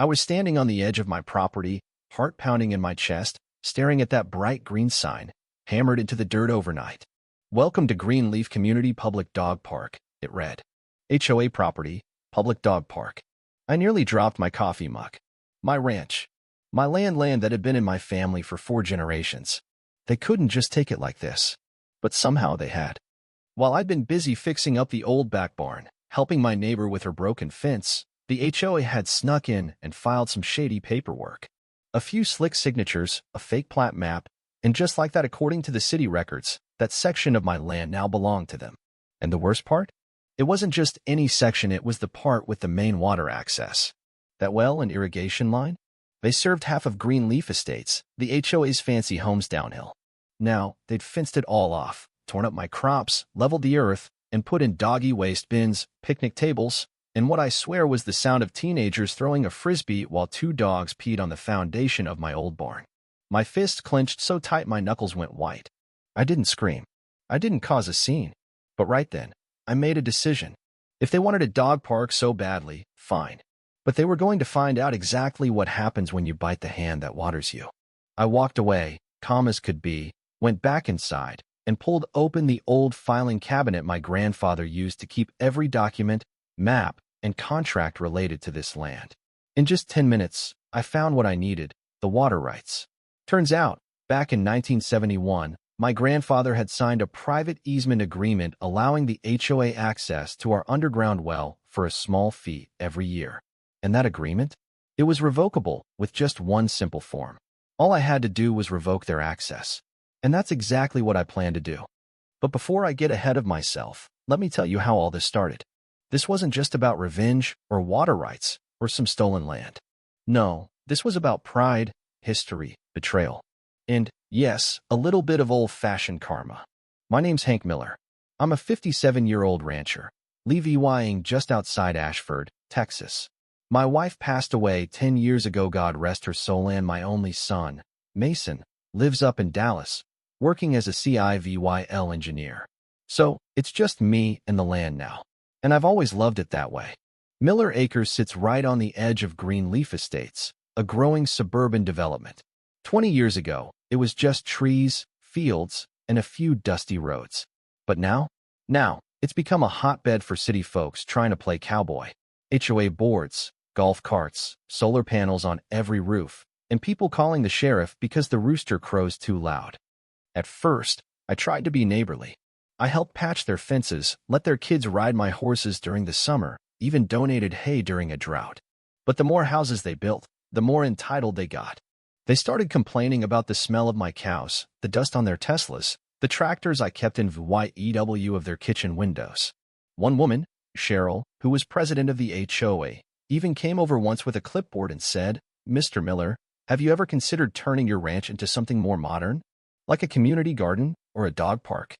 I was standing on the edge of my property, heart pounding in my chest, staring at that bright green sign, hammered into the dirt overnight. Welcome to Greenleaf Community Public Dog Park, it read. HOA property, public dog park. I nearly dropped my coffee mug. My ranch. My land that had been in my family for 4 generations. They couldn't just take it like this. But somehow they had. While I'd been busy fixing up the old back barn, helping my neighbor with her broken fence, the HOA had snuck in and filed some shady paperwork. A few slick signatures, a fake plat map, and just like that, according to the city records, that section of my land now belonged to them. And the worst part? It wasn't just any section, it was the part with the main water access. That well and irrigation line? They served half of Greenleaf Estates, the HOA's fancy homes downhill. Now, they'd fenced it all off, torn up my crops, leveled the earth, and put in doggy waste bins, picnic tables, and what I swear was the sound of teenagers throwing a frisbee while 2 dogs peed on the foundation of my old barn. My fist clenched so tight my knuckles went white. I didn't scream. I didn't cause a scene. But right then, I made a decision. If they wanted a dog park so badly, fine. But they were going to find out exactly what happens when you bite the hand that waters you. I walked away, calm as could be, went back inside, and pulled open the old filing cabinet my grandfather used to keep every document, map, and contract related to this land. In just 10 minutes, I found what I needed, the water rights. Turns out, back in 1971, my grandfather had signed a private easement agreement allowing the HOA access to our underground well for a small fee every year. And that agreement? It was revocable with just one simple form. All I had to do was revoke their access. And that's exactly what I plan to do. But before I get ahead of myself, let me tell you how all this started. This wasn't just about revenge or water rights or some stolen land. No, this was about pride, history, betrayal, and, yes, a little bit of old-fashioned karma. My name's Hank Miller. I'm a 57-year-old rancher, living just outside Ashford, Texas. My wife passed away 10 years ago, God rest her soul, and my only son, Mason, lives up in Dallas, working as a civil engineer. So, it's just me and the land now. And I've always loved it that way. Miller Acres sits right on the edge of Greenleaf Estates, a growing suburban development. 20 years ago, it was just trees, fields, and a few dusty roads. But now, it's become a hotbed for city folks trying to play cowboy. HOA boards, golf carts, solar panels on every roof, and people calling the sheriff because the rooster crows too loud. At first, I tried to be neighborly. I helped patch their fences, let their kids ride my horses during the summer, even donated hay during a drought. But the more houses they built, the more entitled they got. They started complaining about the smell of my cows, the dust on their Teslas, the tractors I kept in VYEW of their kitchen windows. One woman, Cheryl, who was president of the HOA, even came over once with a clipboard and said, "Mr. Miller, have you ever considered turning your ranch into something more modern? Like a community garden or a dog park?"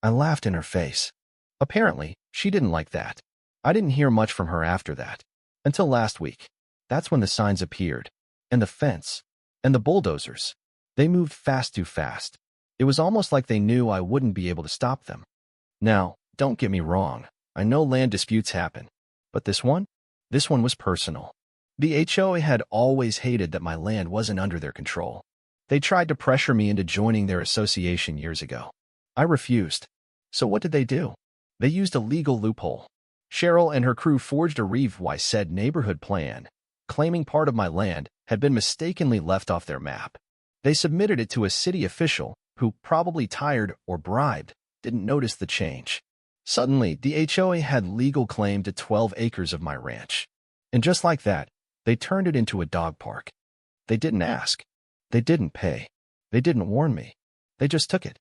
I laughed in her face. Apparently, she didn't like that. I didn't hear much from her after that. Until last week. That's when the signs appeared. And the fence. And the bulldozers. They moved fast, too fast. It was almost like they knew I wouldn't be able to stop them. Now, don't get me wrong. I know land disputes happen. But this one was personal. The HOA had always hated that my land wasn't under their control. They tried to pressure me into joining their association years ago. I refused. So what did they do? They used a legal loophole. Cheryl and her crew forged a said neighborhood plan, claiming part of my land had been mistakenly left off their map. They submitted it to a city official who, probably tired or bribed, didn't notice the change. Suddenly, the HOA had legal claim to 12 acres of my ranch. And just like that, they turned it into a dog park. They didn't ask. They didn't pay. They didn't warn me. They just took it.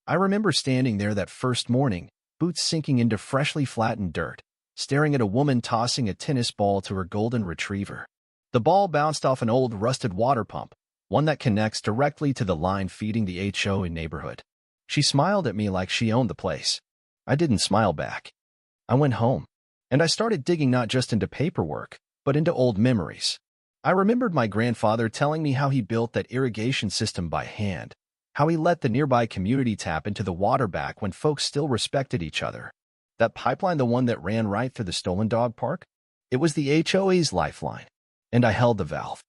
I remember standing there that first morning, boots sinking into freshly flattened dirt, staring at a woman tossing a tennis ball to her golden retriever. The ball bounced off an old rusted water pump, one that connects directly to the line feeding the HOA neighborhood. She smiled at me like she owned the place. I didn't smile back. I went home, and I started digging not just into paperwork, but into old memories. I remembered my grandfather telling me how he built that irrigation system by hand, how he let the nearby community tap into the water back when folks still respected each other. That pipeline, the one that ran right through the stolen dog park? It was the HOA's lifeline. and I held the valve.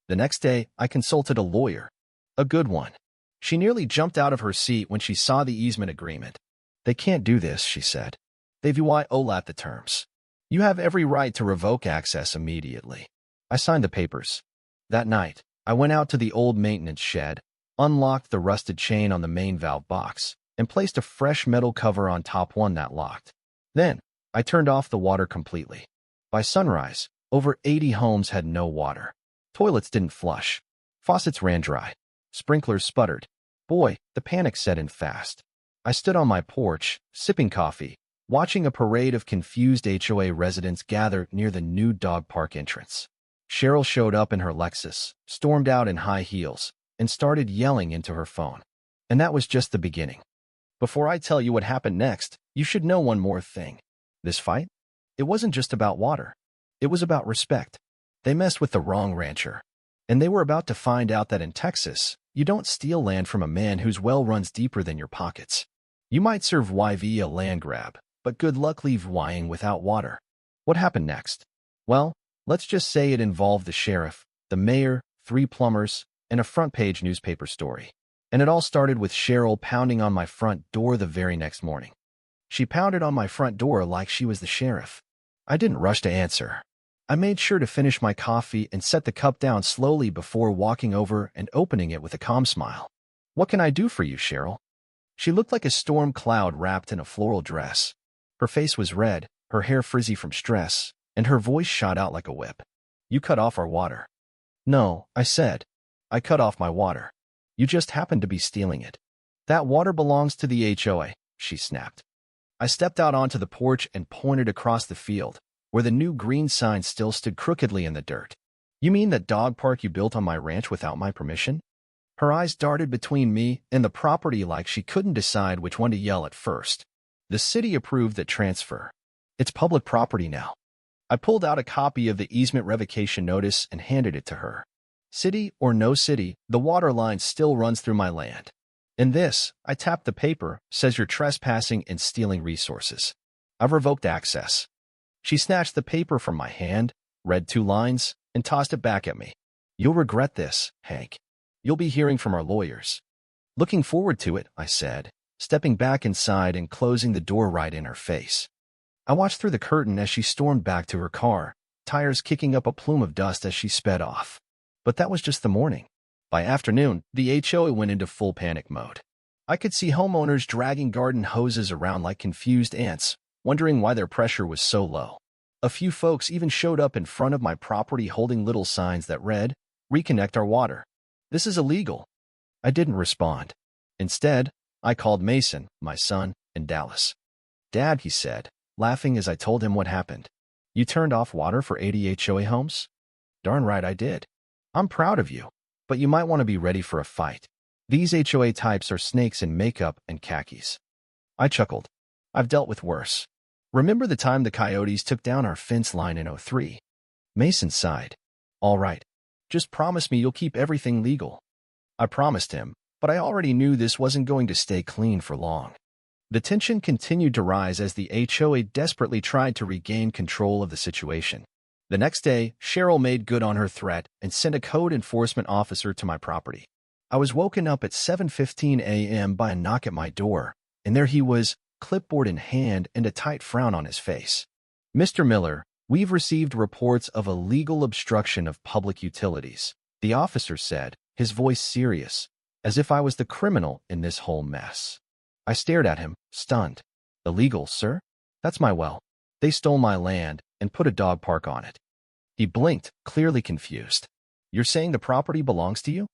The next day, I consulted a lawyer. A good one. She nearly jumped out of her seat when she saw the easement agreement. "They can't do this," she said. "They've violated the terms. You have every right to revoke access immediately." I signed the papers. That night, I went out to the old maintenance shed, unlocked the rusted chain on the main valve box, and placed a fresh metal cover on top one that locked. Then, I turned off the water completely. By sunrise, over 80 homes had no water. Toilets didn't flush. Faucets ran dry. Sprinklers sputtered. Boy, the panic set in fast. I stood on my porch, sipping coffee, watching a parade of confused HOA residents gather near the new dog park entrance. Cheryl showed up in her Lexus, stormed out in high heels, and started yelling into her phone. And that was just the beginning. Before I tell you what happened next, you should know one more thing. This fight? It wasn't just about water. It was about respect. They messed with the wrong rancher. And they were about to find out that in Texas, you don't steal land from a man whose well runs deeper than your pockets. You might serve YV a land grab, but good luck leave Wying without water. What happened next? Well, let's just say it involved the sheriff, the mayor, 3 plumbers, and a front-page newspaper story. And it all started with Cheryl pounding on my front door the very next morning. She pounded on my front door like she was the sheriff. I didn't rush to answer. I made sure to finish my coffee and set the cup down slowly before walking over and opening it with a calm smile. "What can I do for you, Cheryl?" She looked like a storm cloud wrapped in a floral dress. Her face was red, her hair frizzy from stress, and her voice shot out like a whip. "You cut off our water." "No," I said. "I cut off my water. You just happened to be stealing it." "That water belongs to the HOA," she snapped. I stepped out onto the porch and pointed across the field, where the new green sign still stood crookedly in the dirt. "You mean that dog park you built on my ranch without my permission?" Her eyes darted between me and the property like she couldn't decide which one to yell at first. "The city approved the transfer. It's public property now." I pulled out a copy of the easement revocation notice and handed it to her. "City or no city, the water line still runs through my land. And this," I tapped the paper, "says you're trespassing and stealing resources. I've revoked access." She snatched the paper from my hand, read 2 lines, and tossed it back at me. "You'll regret this, Hank. You'll be hearing from our lawyers." "Looking forward to it," I said, stepping back inside and closing the door right in her face. I watched through the curtain as she stormed back to her car, tires kicking up a plume of dust as she sped off. But that was just the morning. By afternoon, the HOA went into full panic mode. I could see homeowners dragging garden hoses around like confused ants, wondering why their pressure was so low. A few folks even showed up in front of my property holding little signs that read, "Reconnect our water. This is illegal." I didn't respond. Instead, I called Mason, my son, in Dallas. "Dad," he said, laughing as I told him what happened. "You turned off water for 80 HOA homes?" "Darn right I did. I'm proud of you, but you might want to be ready for a fight. These HOA types are snakes in makeup and khakis." I chuckled. "I've dealt with worse. Remember the time the coyotes took down our fence line in '03? Mason sighed. "All right. Just promise me you'll keep everything legal." I promised him, but I already knew this wasn't going to stay clean for long. The tension continued to rise as the HOA desperately tried to regain control of the situation. The next day, Cheryl made good on her threat and sent a code enforcement officer to my property. I was woken up at 7:15 a.m. by a knock at my door, and there he was, clipboard in hand and a tight frown on his face. "Mr. Miller, we've received reports of illegal obstruction of public utilities," the officer said, his voice serious, as if I was the criminal in this whole mess. I stared at him, stunned. "Illegal, sir? That's my well. They stole my land and put a dog park on it." He blinked, clearly confused. "You're saying the property belongs to you?"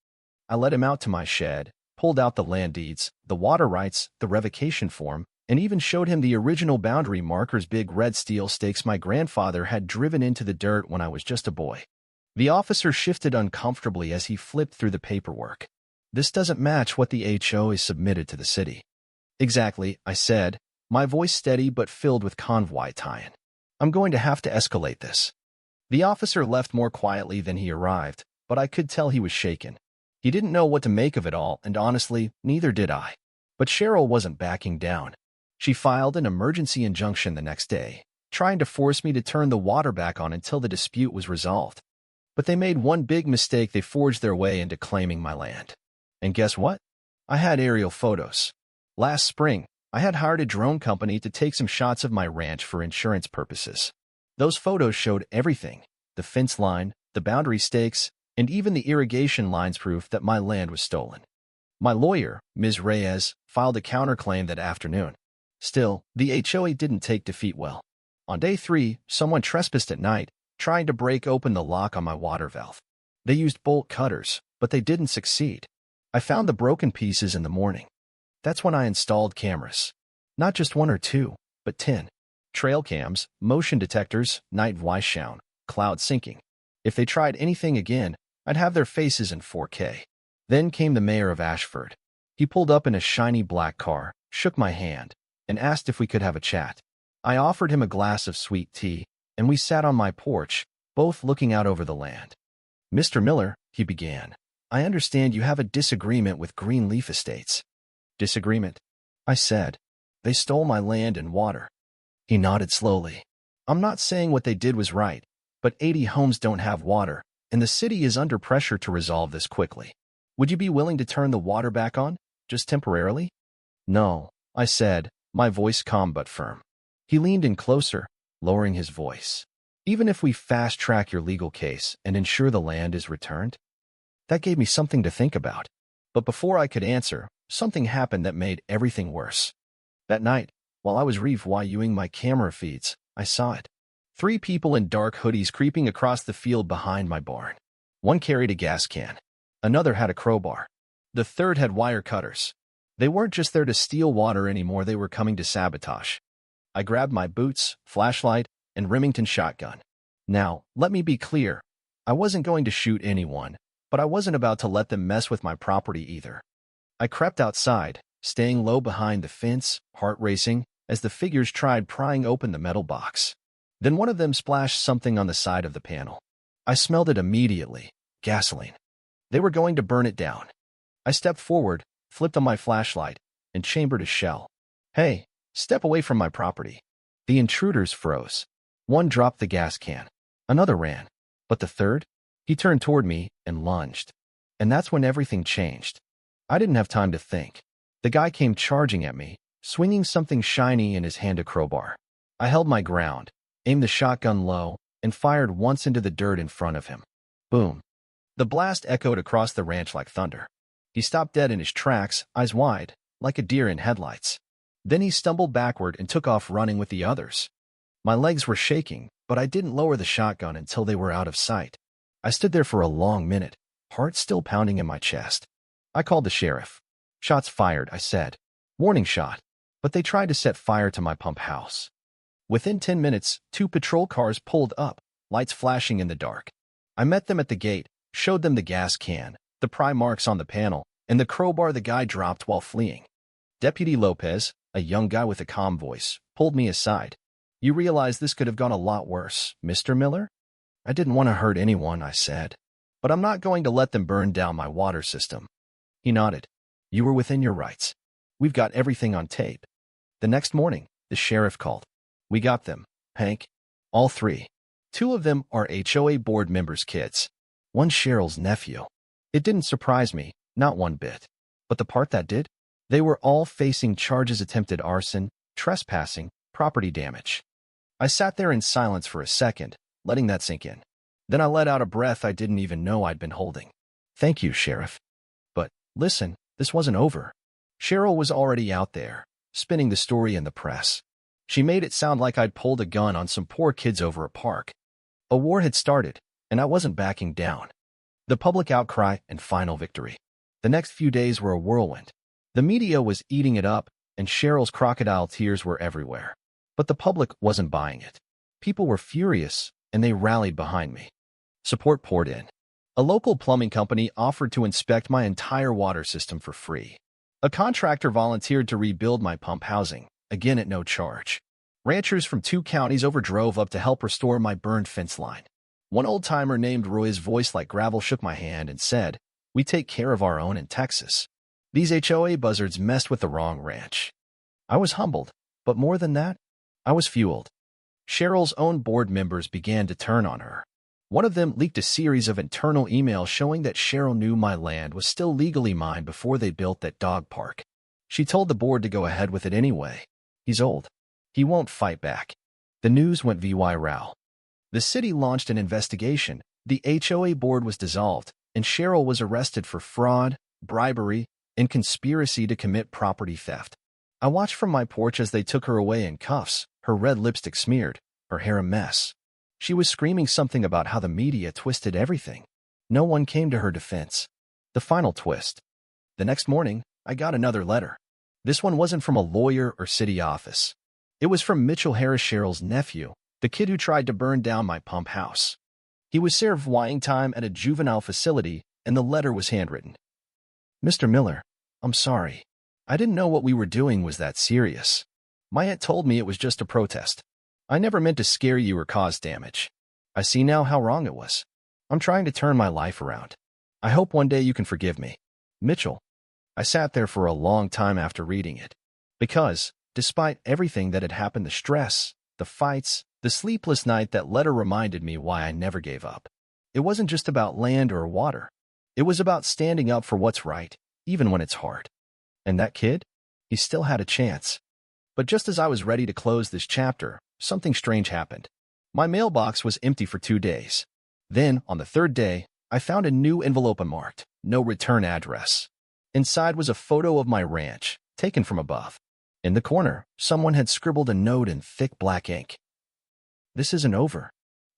I led him out to my shed, pulled out the land deeds, the water rights, the revocation form, and even showed him the original boundary markers, big red steel stakes my grandfather had driven into the dirt when I was just a boy. The officer shifted uncomfortably as he flipped through the paperwork. "This doesn't match what the HOA submitted to the city." "Exactly," I said, my voice steady but filled with convoy tie-in. "I'm going to have to escalate this." The officer left more quietly than he arrived, but I could tell he was shaken. He didn't know what to make of it all, and honestly, neither did I. But Cheryl wasn't backing down. She filed an emergency injunction the next day, trying to force me to turn the water back on until the dispute was resolved. But they made one big mistake. They forged their way into claiming my land. And guess what? I had aerial photos. Last spring, I had hired a drone company to take some shots of my ranch for insurance purposes. Those photos showed everything: the fence line, the boundary stakes, and even the irrigation lines, proof that my land was stolen. My lawyer, Ms. Reyes, filed a counterclaim that afternoon. Still, the HOA didn't take defeat well. On day 3, someone trespassed at night, trying to break open the lock on my water valve. They used bolt cutters, but they didn't succeed. I found the broken pieces in the morning. That's when I installed cameras. Not just 1 or 2, but 10. Trail cams, motion detectors, night vision, cloud syncing. If they tried anything again, I'd have their faces in 4K. Then came the mayor of Ashford. He pulled up in a shiny black car, shook my hand, and asked if we could have a chat. I offered him a glass of sweet tea, and we sat on my porch, both looking out over the land. "Mr. Miller," he began, "I understand you have a disagreement with Greenleaf Estates." "Disagreement?" I said. "They stole my land and water." He nodded slowly. "I'm not saying what they did was right, but 80 homes don't have water, and the city is under pressure to resolve this quickly. Would you be willing to turn the water back on, just temporarily?" "No," I said, my voice calm but firm. He leaned in closer, lowering his voice. "Even if we fast-track your legal case and ensure the land is returned?" That gave me something to think about. But before I could answer, something happened that made everything worse. That night, while I was reviewing my camera feeds, I saw it. 3 people in dark hoodies creeping across the field behind my barn. One carried a gas can. Another had a crowbar. The third had wire cutters. They weren't just there to steal water anymore, they were coming to sabotage. I grabbed my boots, flashlight, and Remington shotgun. Now, let me be clear. I wasn't going to shoot anyone, but I wasn't about to let them mess with my property either. I crept outside, staying low behind the fence, heart racing, as the figures tried prying open the metal box. Then one of them splashed something on the side of the panel. I smelled it immediately: gasoline. They were going to burn it down. I stepped forward, flipped on my flashlight, and chambered a shell. "Hey, step away from my property." The intruders froze. One dropped the gas can. Another ran. But the third? He turned toward me and lunged. And that's when everything changed. I didn't have time to think. The guy came charging at me, swinging something shiny in his hand, a crowbar. I held my ground, aimed the shotgun low, and fired once into the dirt in front of him. Boom. The blast echoed across the ranch like thunder. He stopped dead in his tracks, eyes wide, like a deer in headlights. Then he stumbled backward and took off running with the others. My legs were shaking, but I didn't lower the shotgun until they were out of sight. I stood there for a long minute, heart still pounding in my chest. I called the sheriff. "Shots fired," I said. "Warning shot." But they tried to set fire to my pump house. Within 10 minutes, 2 patrol cars pulled up, lights flashing in the dark. I met them at the gate, showed them the gas can, the pry marks on the panel, and the crowbar the guy dropped while fleeing. Deputy Lopez, a young guy with a calm voice, pulled me aside. "You realize this could have gone a lot worse, Mr. Miller?" "I didn't want to hurt anyone," I said. "But I'm not going to let them burn down my water system." He nodded. "You were within your rights. We've got everything on tape." The next morning, the sheriff called. "We got them, Hank. All 3. 2 of them are HOA board members' kids. One's Cheryl's nephew." It didn't surprise me, not one bit. But the part that did? They were all facing charges: attempted arson, trespassing, property damage. I sat there in silence for a second, letting that sink in. Then I let out a breath I didn't even know I'd been holding. "Thank you, Sheriff." But listen, this wasn't over. Cheryl was already out there, spinning the story in the press. She made it sound like I'd pulled a gun on some poor kids over a park. A war had started, and I wasn't backing down. The public outcry and final victory. The next few days were a whirlwind. The media was eating it up, and Cheryl's crocodile tears were everywhere. But the public wasn't buying it. People were furious, and they rallied behind me. Support poured in. A local plumbing company offered to inspect my entire water system for free. A contractor volunteered to rebuild my pump housing, again at no charge. Ranchers from 2 counties overdrove up to help restore my burned fence line. One old-timer named Roy's voice like gravel shook my hand and said, "We take care of our own in Texas. These HOA buzzards messed with the wrong ranch." I was humbled, but more than that, I was fueled. Cheryl's own board members began to turn on her. One of them leaked a series of internal emails showing that Cheryl knew my land was still legally mine before they built that dog park. She told the board to go ahead with it anyway. He's old. He won't fight back. The news went viral. The city launched an investigation. The HOA board was dissolved, and Cheryl was arrested for fraud, bribery, and conspiracy to commit property theft. I watched from my porch as they took her away in cuffs, her red lipstick smeared, her hair a mess. She was screaming something about how the media twisted everything. No one came to her defense. The final twist. The next morning, I got another letter. This one wasn't from a lawyer or city office. It was from Mitchell Harris, Cheryl's nephew, the kid who tried to burn down my pump house. He was served waiting time at a juvenile facility, and the letter was handwritten. Mr. Miller, I'm sorry. I didn't know what we were doing was that serious. My aunt told me it was just a protest. I never meant to scare you or cause damage. I see now how wrong it was. I'm trying to turn my life around. I hope one day you can forgive me. Mitchell. I sat there for a long time after reading it. Because, despite everything that had happened, the stress, the fights, the sleepless night, that letter reminded me why I never gave up. It wasn't just about land or water. It was about standing up for what's right, even when it's hard. And that kid? He still had a chance. But just as I was ready to close this chapter, something strange happened. My mailbox was empty for 2 days. Then, on the third day, I found a new envelope marked, "No return address." Inside was a photo of my ranch, taken from above. In the corner, someone had scribbled a note in thick black ink. This isn't over.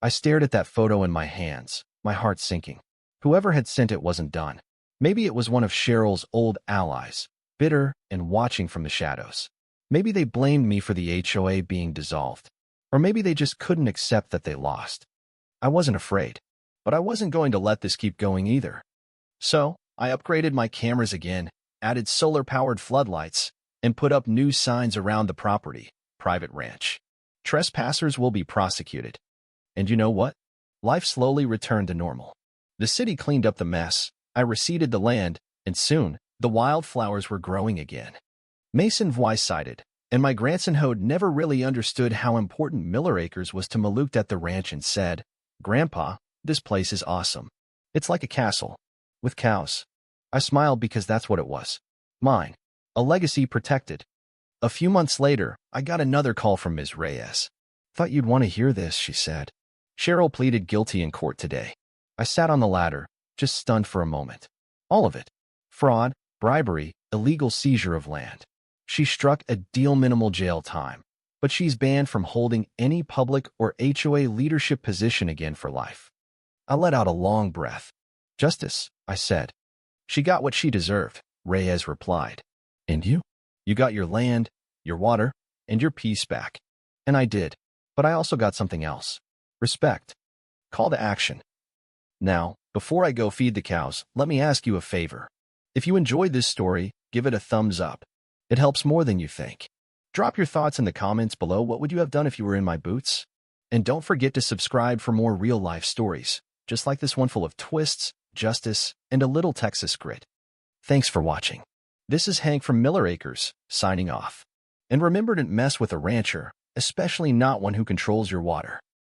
I stared at that photo in my hands, my heart sinking. Whoever had sent it wasn't done. Maybe it was one of Cheryl's old allies, bitter and watching from the shadows. Maybe they blamed me for the HOA being dissolved. Or maybe they just couldn't accept that they lost. I wasn't afraid, but I wasn't going to let this keep going either. So, I upgraded my cameras again, added solar-powered floodlights, and put up new signs around the property, private ranch. Trespassers will be prosecuted. And you know what? Life slowly returned to normal. The city cleaned up the mess, I reseeded the land, and soon, the wildflowers were growing again. Mason Weiss-sided, and my grandson Hode never really understood how important Miller Acres was to me. Looked at the ranch and said, "Grandpa, this place is awesome. It's like a castle. With cows." I smiled because that's what it was. Mine. A legacy protected. A few months later, I got another call from Ms. Reyes. "Thought you'd want to hear this," she said. "Cheryl pleaded guilty in court today." I sat on the ladder, just stunned for a moment. All of it. Fraud, bribery, illegal seizure of land. She struck a deal, minimal jail time, but she's banned from holding any public or HOA leadership position again for life. I let out a long breath. "Justice," I said. "She got what she deserved," Reyes replied. "And you? You got your land, your water, and your peace back." And I did. But I also got something else. Respect. Call to action. Now, before I go feed the cows, let me ask you a favor. If you enjoyed this story, give it a thumbs up. It helps more than you think. Drop your thoughts in the comments below. What would you have done if you were in my boots? And don't forget to subscribe for more real-life stories, just like this one, full of twists, justice, and a little Texas grit. Thanks for watching. This is Hank from Miller Acres, signing off. And remember to mess with a rancher, especially not one who controls your water.